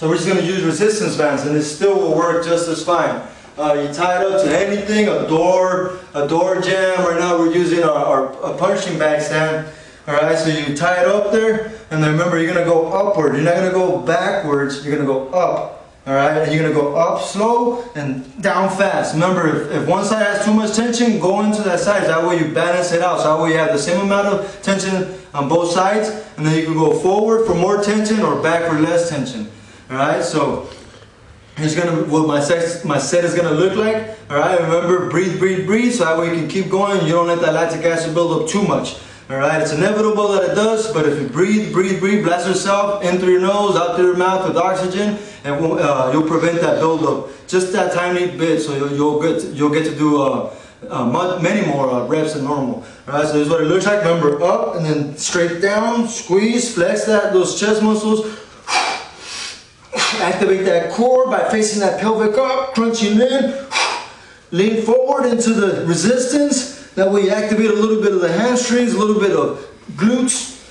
So we're just going to use resistance bands, and it still will work just as fine. You tie it up to anything, a door jam. Right now we're using our punching bag stand. Alright, so you tie it up there, and then remember you're going to go upward. You're not going to go backwards, you're going to go up. Alright, and you're going to go up slow and down fast. Remember, if one side has too much tension, go into that side. That way you balance it out. So that way you have the same amount of tension on both sides, and then you can go forward for more tension or back for less tension. Alright, so here's what my set is gonna look like. Alright, remember, breathe, breathe, breathe, so that way you can keep going and you don't let that lactic acid build up too much. Alright, it's inevitable that it does, but if you breathe, breathe, breathe, blast yourself in through your nose, out through your mouth with oxygen, and you'll prevent that buildup just that tiny bit, so you'll get to do many more reps than normal. Alright, so this is what it looks like. Remember, up and then straight down, squeeze, flex those chest muscles. Activate that core by facing that pelvic up, crunching in. Lean forward into the resistance. That way you activate a little bit of the hamstrings, a little bit of glutes.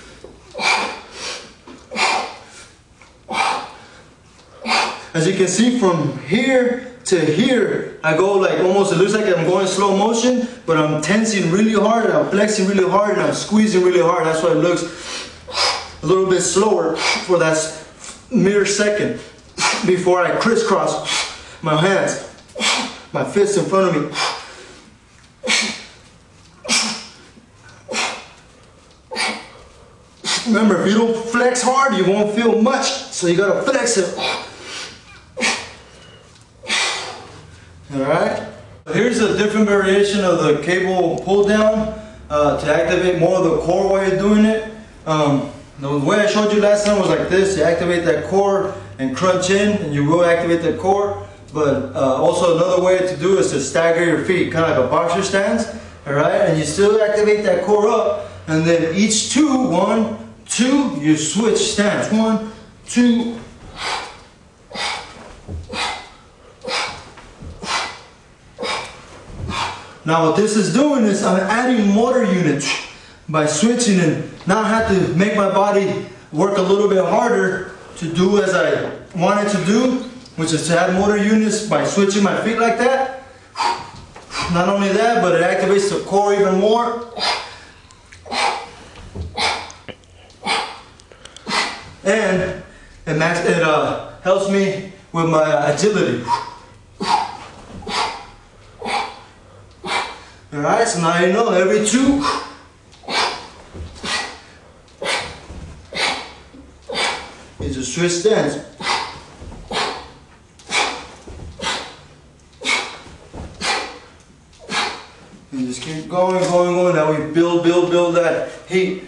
As you can see, from here to here, I go like almost, it looks like I'm going slow motion, but I'm tensing really hard, and I'm flexing really hard, and I'm squeezing really hard. That's why it looks a little bit slower for that mere second before I crisscross my hands, my fists in front of me. Remember, if you don't flex hard, you won't feel much, so you gotta flex it. Alright? Here's a different variation of the cable pull down to activate more of the core while you're doing it. The way I showed you last time was like this. You activate that core and crunch in, and you will activate the core. But also another way to do is to stagger your feet, kind of like a boxer stance. Alright? And you still activate that core up, and then each two, 1, 2, you switch stance. 1, 2. Now what this is doing is I'm adding motor units by switching, and now I have to make my body work a little bit harder to do as I want it to do, which is to add motor units by switching my feet like that. Not only that, but it activates the core even more. And it helps me with my agility. Alright, so now you know, every 2, you just switch stance. And just keep going, going, going. Now we build that heat.